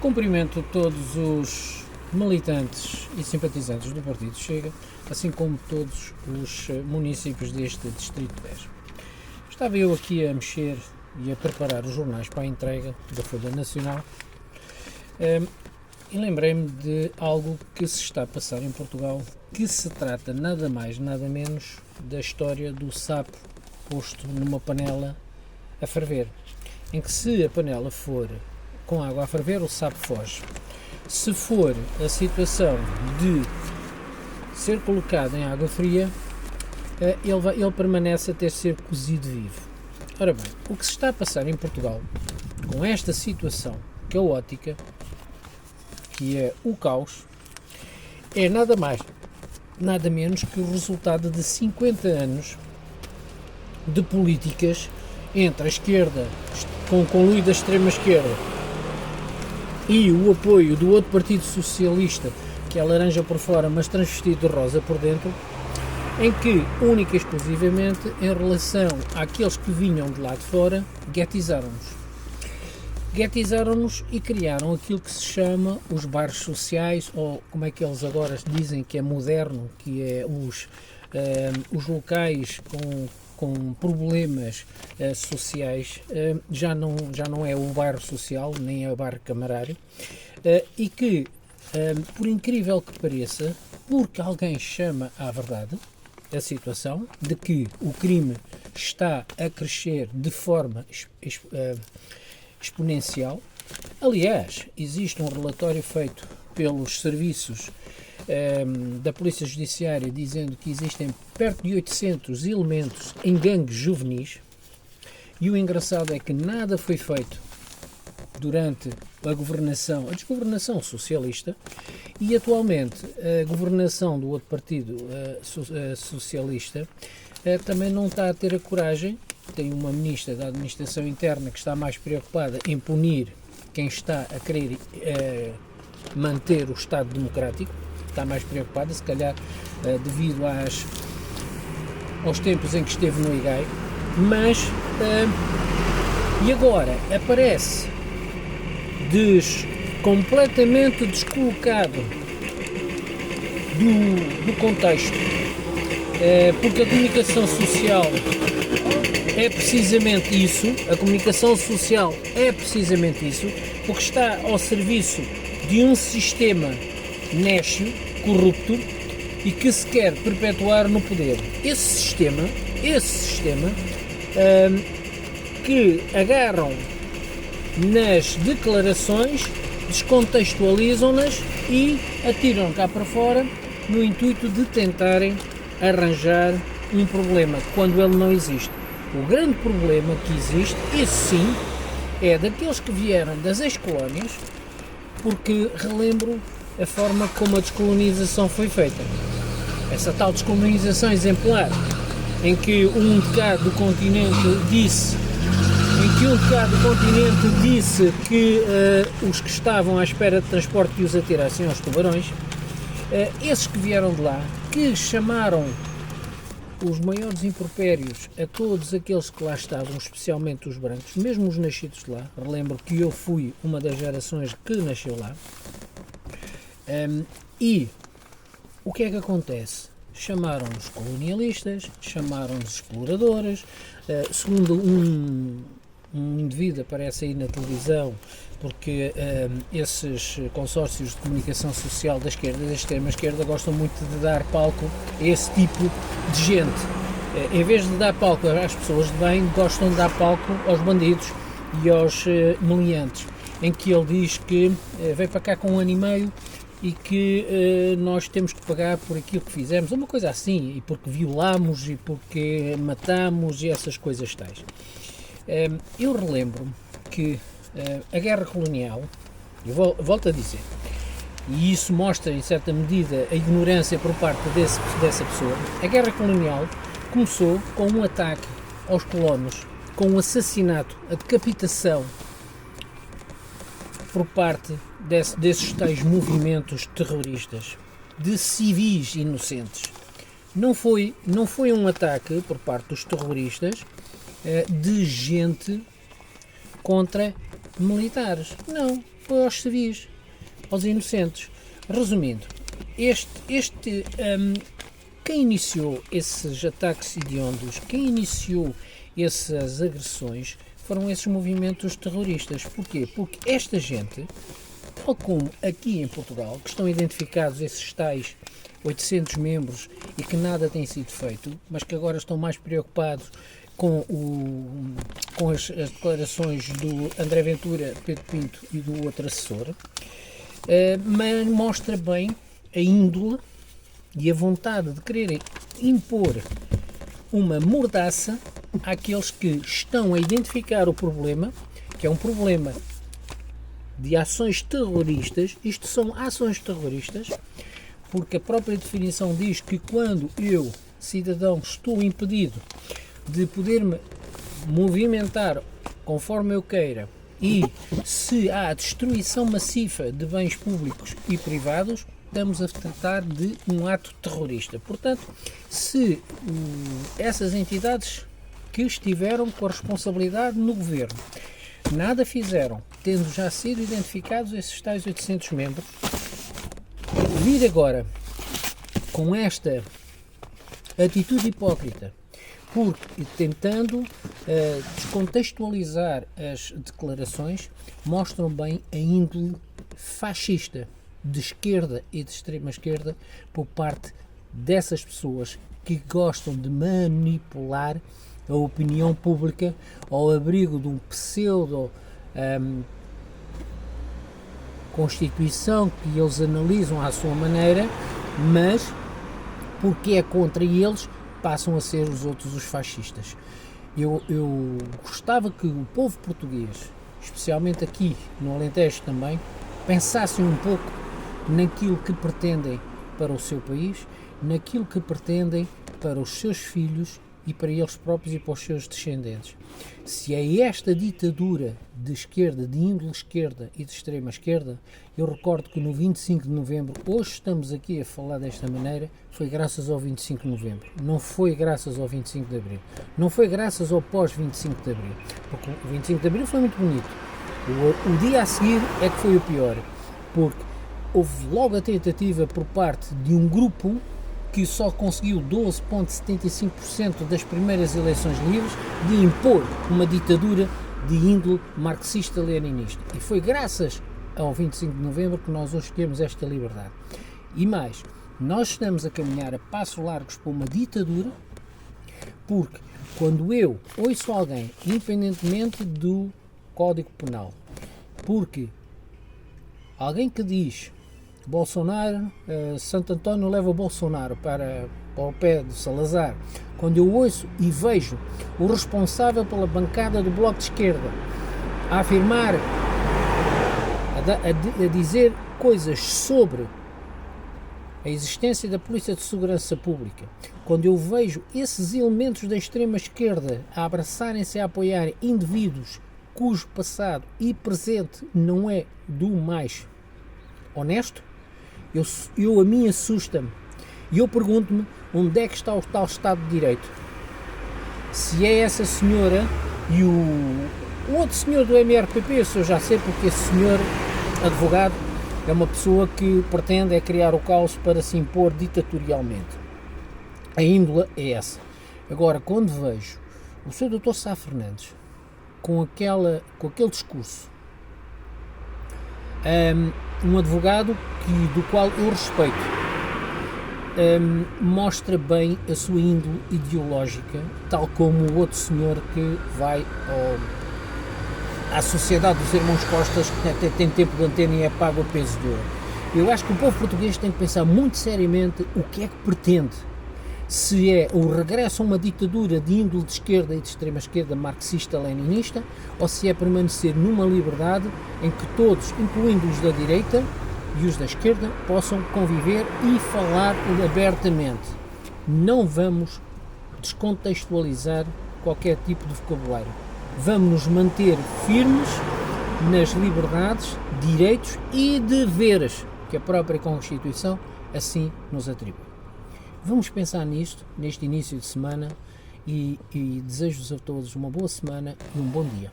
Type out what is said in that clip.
Cumprimento todos os militantes e simpatizantes do Partido Chega, assim como todos os municípios deste Distrito 10. Estava eu aqui a mexer e a preparar os jornais para a entrega da Folha Nacional e lembrei-me de algo que se está a passar em Portugal, que se trata nada mais, nada menos da história do sapo posto numa panela a ferver, em que se a panela for com água a ferver, o sapo foge. Se for a situação de ser colocado em água fria, ele permanece até ser cozido vivo. Ora bem, o que se está a passar em Portugal, com esta situação caótica, que é o caos, é nada mais, nada menos que o resultado de 50 anos de políticas entre a esquerda, com o conluio da extrema-esquerda, e o apoio do outro Partido Socialista, que é laranja por fora, mas transvestido de rosa por dentro, em que, única e exclusivamente, em relação àqueles que vinham de lá de fora, guetizaram-nos. Guetizaram-nos e criaram aquilo que se chama os bairros sociais, ou como é que eles agora dizem que é moderno, que é os locais com problemas sociais, já não é o bairro social, nem é o bairro camarário, e que, por incrível que pareça, porque alguém chama à verdade a situação de que o crime está a crescer de forma exponencial. Aliás, existe um relatório feito pelos serviços da Polícia Judiciária dizendo que existem perto de 800 elementos em gangues juvenis, e o engraçado é que nada foi feito durante a desgovernação socialista, e atualmente a governação do outro partido socialista também não está a ter a coragem. Tem uma ministra da Administração Interna que está mais preocupada em punir quem está a querer manter o Estado Democrático, está mais preocupada, se calhar devido aos tempos em que esteve no IGAI, mas e agora aparece completamente descolocado do contexto, porque a comunicação social é precisamente isso, porque está ao serviço de um sistema néscio, corrupto, e que se quer perpetuar no poder. Esse sistema que agarram nas declarações, descontextualizam-nas e atiram cá para fora no intuito de tentarem arranjar um problema quando ele não existe. O grande problema que existe, esse sim, é daqueles que vieram das ex-colónias, porque relembro a forma como a descolonização foi feita. Essa tal descolonização exemplar, em que um de cada do continente disse que os que estavam à espera de transporte que os atirassem aos tubarões, esses que vieram de lá, que chamaram os maiores impropérios a todos aqueles que lá estavam, especialmente os brancos, mesmo os nascidos de lá. Relembro que eu fui uma das gerações que nasceu lá. E o que é que acontece? Chamaram-nos colonialistas, chamaram-nos exploradores, segundo um indivíduo aparece aí na televisão, porque esses consórcios de comunicação social da esquerda e da extrema-esquerda gostam muito de dar palco a esse tipo de gente. Em vez de dar palco às pessoas de bem, gostam de dar palco aos bandidos e aos meliantes, em que ele diz que veio para cá com 1 ano e meio e que nós temos que pagar por aquilo que fizemos, uma coisa assim, e porque violamos e porque matamos e essas coisas tais. Eu relembro que a guerra colonial, eu volto a dizer, e isso mostra em certa medida a ignorância por parte dessa pessoa, a guerra colonial começou com um ataque aos colonos, com um assassinato, a decapitação por parte desses tais movimentos terroristas de civis inocentes. Não foi um ataque por parte dos terroristas de gente contra militares. Não, foi aos civis, aos inocentes. Resumindo, quem iniciou esses ataques hediondos, quem iniciou essas agressões, foram esses movimentos terroristas. Porquê? Porque esta gente, tal como aqui em Portugal, que estão identificados esses tais 800 membros e que nada tem sido feito, mas que agora estão mais preocupados com as declarações do André Ventura, Pedro Pinto e do outro assessor, mas mostra bem a índole e a vontade de quererem impor uma mordaça àqueles que estão a identificar o problema, que é um problema de ações terroristas. Isto são ações terroristas, porque a própria definição diz que quando eu, cidadão, estou impedido de poder-me movimentar conforme eu queira e se há destruição massiva de bens públicos e privados, estamos a tratar de um ato terrorista. Portanto, se essas entidades que estiveram com a responsabilidade no governo nada fizeram, tendo já sido identificados esses tais 800 membros, vir agora com esta atitude hipócrita, porque tentando descontextualizar as declarações, mostram bem a índole fascista de esquerda e de extrema esquerda por parte dessas pessoas que gostam de manipular a opinião pública ao abrigo de um pseudo Constituição que eles analisam à sua maneira, mas porque é contra eles passam a ser os outros os fascistas. Eu gostava que o povo português, especialmente aqui no Alentejo também, pensassem um pouco naquilo que pretendem para o seu país, naquilo que pretendem para os seus filhos e para eles próprios e para os seus descendentes. Se é esta ditadura de esquerda, de índole esquerda e de extrema esquerda, eu recordo que no 25 de novembro, hoje estamos aqui a falar desta maneira, foi graças ao 25 de novembro, não foi graças ao 25 de abril, não foi graças ao pós-25 de abril, porque o 25 de abril foi muito bonito, o dia a seguir é que foi o pior, porque houve logo a tentativa por parte de um grupo que só conseguiu 12,75% das primeiras eleições livres de impor uma ditadura de índole marxista-leninista. E foi graças ao 25 de novembro que nós hoje temos esta liberdade. E mais, nós estamos a caminhar a passos largos para uma ditadura, porque quando eu ouço alguém, independentemente do Código Penal, porque alguém que diz Bolsonaro, Santo António leva o Bolsonaro para o pé do Salazar, quando eu ouço e vejo o responsável pela bancada do Bloco de Esquerda a afirmar, a dizer coisas sobre a existência da Polícia de Segurança Pública, quando eu vejo esses elementos da extrema esquerda a abraçarem-se, a apoiarem indivíduos cujo passado e presente não é do mais honesto, a mim assusta-me e eu pergunto-me onde é que está o tal Estado de Direito. Se é essa senhora e o outro senhor do MRPP, eu já sei porque esse senhor advogado é uma pessoa que pretende criar o caos para se impor ditatorialmente. A índole é essa. Agora, quando vejo o Sr. Dr. Sá Fernandes com aquele discurso, um advogado do qual eu respeito, mostra bem a sua índole ideológica, tal como o outro senhor que vai à Sociedade dos Irmãos Costas, que até tem tempo de antena e é pago a peso de ouro. Eu acho que o povo português tem que pensar muito seriamente o que é que pretende. Se é o regresso a uma ditadura de índole de esquerda e de extrema esquerda marxista-leninista, ou se é permanecer numa liberdade em que todos, incluindo os da direita e os da esquerda, possam conviver e falar abertamente. Não vamos descontextualizar qualquer tipo de vocabulário. Vamos nos manter firmes nas liberdades, direitos e deveres que a própria Constituição assim nos atribui. Vamos pensar nisto, neste início de semana, e desejo-vos a todos uma boa semana e um bom dia.